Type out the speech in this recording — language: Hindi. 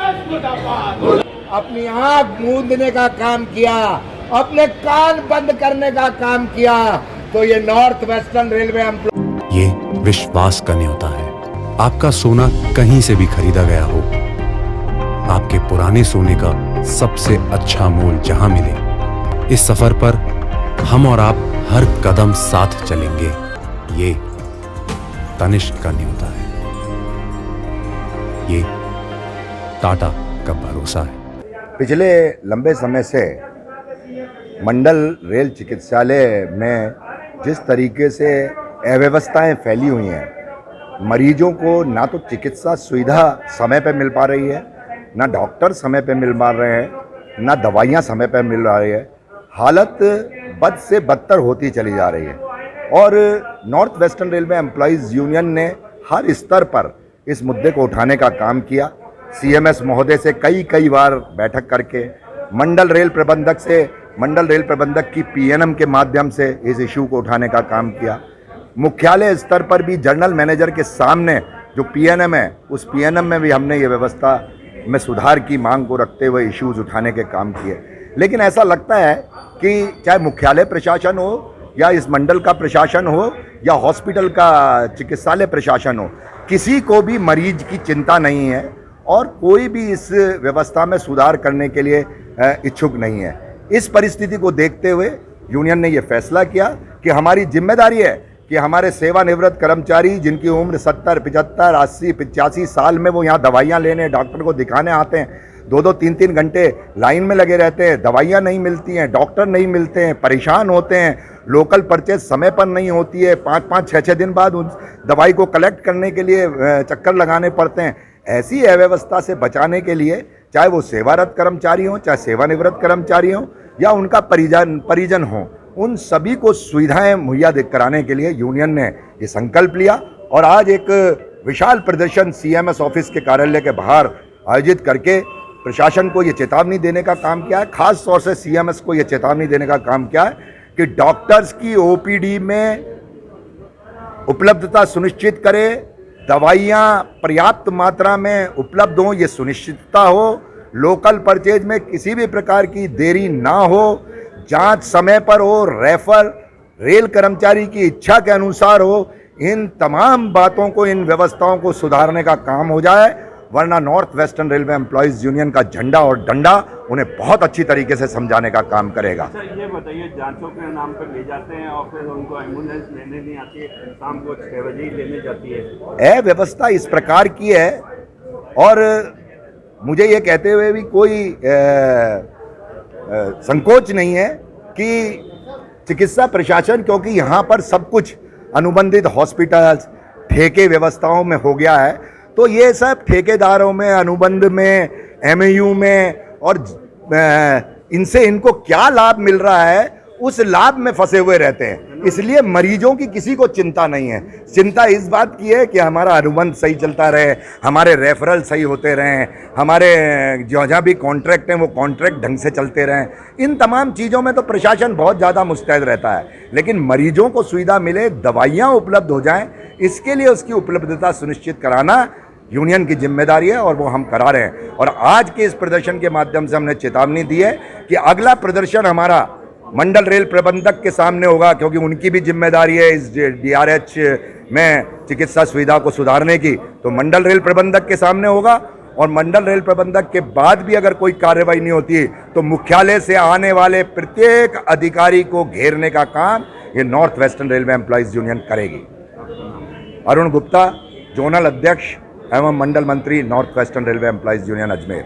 अपनी आंख मूंदने का काम किया, अपने कान बंद करने का काम किया, तो ये नॉर्थ वेस्टर्न रेलवे एम्प्लॉय ये विश्वास का न्योता है। आपका सोना कहीं से भी खरीदा गया हो, आपके पुराने सोने का सबसे अच्छा मोल जहां मिले, इस सफर पर हम और आप हर कदम साथ चलेंगे। ये तनिष्क का न्योता है, ये टाटा का भरोसा है। पिछले लंबे समय से मंडल रेल चिकित्सालय में जिस तरीके से अव्यवस्थाएं फैली हुई हैं, मरीजों को ना तो चिकित्सा सुविधा समय पर मिल पा रही है, ना डॉक्टर समय पर मिल पा रहे हैं, ना दवाइयाँ समय पर मिल रही है। हालत बद से बदतर होती चली जा रही है और north western railway employees union ने हर स्तर पर इस मुद्दे को उठाने का काम किया। सीएमएस महोदय से कई बार बैठक करके, मंडल रेल प्रबंधक की पीएनएम के माध्यम से इस इशू को उठाने का काम किया। मुख्यालय स्तर पर भी जनरल मैनेजर के सामने जो पीएनएम है, उस पीएनएम में भी हमने ये व्यवस्था में सुधार की मांग को रखते हुए इश्यूज उठाने के काम किए। लेकिन ऐसा लगता है कि चाहे मुख्यालय प्रशासन हो या इस मंडल का प्रशासन हो या हॉस्पिटल का चिकित्सालय प्रशासन हो, किसी को भी मरीज की चिंता नहीं है और कोई भी इस व्यवस्था में सुधार करने के लिए इच्छुक नहीं है। इस परिस्थिति को देखते हुए यूनियन ने यह फैसला किया कि हमारी जिम्मेदारी है कि हमारे सेवानिवृत्त कर्मचारी जिनकी उम्र 70, 75, 80, 85 साल में वो यहाँ दवाइयाँ लेने, डॉक्टर को दिखाने आते हैं, 2-2, 3-3 घंटे लाइन में लगे रहते हैं, दवाइयाँ नहीं मिलती हैं, डॉक्टर नहीं मिलते हैं, परेशान होते हैं, लोकल परचेज समय पर नहीं होती है, 5-5, 6-6 दिन बाद उस दवाई को कलेक्ट करने के लिए चक्कर लगाने पड़ते हैं। ऐसी अव्यवस्था से बचाने के लिए चाहे वो सेवारत कर्मचारी हों, चाहे सेवानिवृत्त कर्मचारी हों या उनका परिजन हो, उन सभी को सुविधाएं मुहैया कराने के लिए यूनियन ने ये संकल्प लिया और आज एक विशाल प्रदर्शन सीएमएस ऑफिस के कार्यालय के बाहर आयोजित करके प्रशासन को ये चेतावनी देने का काम किया है। खास तौर से सीएमएस को ये चेतावनी देने का काम किया है कि डॉक्टर्स की ओपीडी में उपलब्धता सुनिश्चित करे, दवाइयाँ पर्याप्त मात्रा में उपलब्ध हों, ये सुनिश्चितता हो, लोकल परचेज में किसी भी प्रकार की देरी ना हो, जांच समय पर हो, रेफर रेल कर्मचारी की इच्छा के अनुसार हो। इन तमाम बातों को, इन व्यवस्थाओं को सुधारने का काम हो जाए, वरना north western railway employees union का झंडा और डंडा उन्हें बहुत अच्छी तरीके से समझाने का काम करेगा। अच्छा, ये बताइए, जांचों के नाम पर ले जाते हैं और फिर उनको एम्बुलेंस लेने नहीं आती है, शाम को 6 बजे ही लेने जाती है। अव्यवस्था इस प्रकार की है और मुझे ये कहते हुए भी कोई संकोच नहीं है कि चिकित्सा प्रशासन, क्योंकि यहाँ पर सब कुछ अनुबंधित हॉस्पिटल्स ठेके व्यवस्थाओं में हो गया है, तो ये सब ठेकेदारों में, अनुबंध में, एमएयू में और इनसे इनको क्या लाभ मिल रहा है उस लाभ में फंसे हुए रहते हैं। इसलिए मरीजों की किसी को चिंता नहीं है। चिंता इस बात की है कि हमारा अनुबंध सही चलता रहे, हमारे रेफरल सही होते रहें, हमारे जहाँ भी कॉन्ट्रैक्ट हैं वो कॉन्ट्रैक्ट ढंग से चलते रहें। इन तमाम चीज़ों में तो प्रशासन बहुत ज़्यादा मुस्तैद रहता है, लेकिन मरीजों को सुविधा मिले, दवाइयाँ उपलब्ध हो जाएँ, इसके लिए उसकी उपलब्धता सुनिश्चित कराना यूनियन की जिम्मेदारी है और वो हम करा रहे हैं। और आज के इस प्रदर्शन के माध्यम से हमने चेतावनी दी है कि अगला प्रदर्शन हमारा मंडल रेल प्रबंधक के सामने होगा, क्योंकि उनकी भी जिम्मेदारी है इस डीआरएच में चिकित्सा सुविधा को सुधारने की। तो मंडल रेल प्रबंधक के सामने होगा और मंडल रेल प्रबंधक के बाद भी अगर कोई कार्रवाई नहीं होती तो मुख्यालय से आने वाले प्रत्येक अधिकारी को घेरने का काम ये north western railway employees union करेगी। अरुण गुप्ता, जोनल अध्यक्ष एवं मंडल मंत्री, north western railway employees union Ajmer.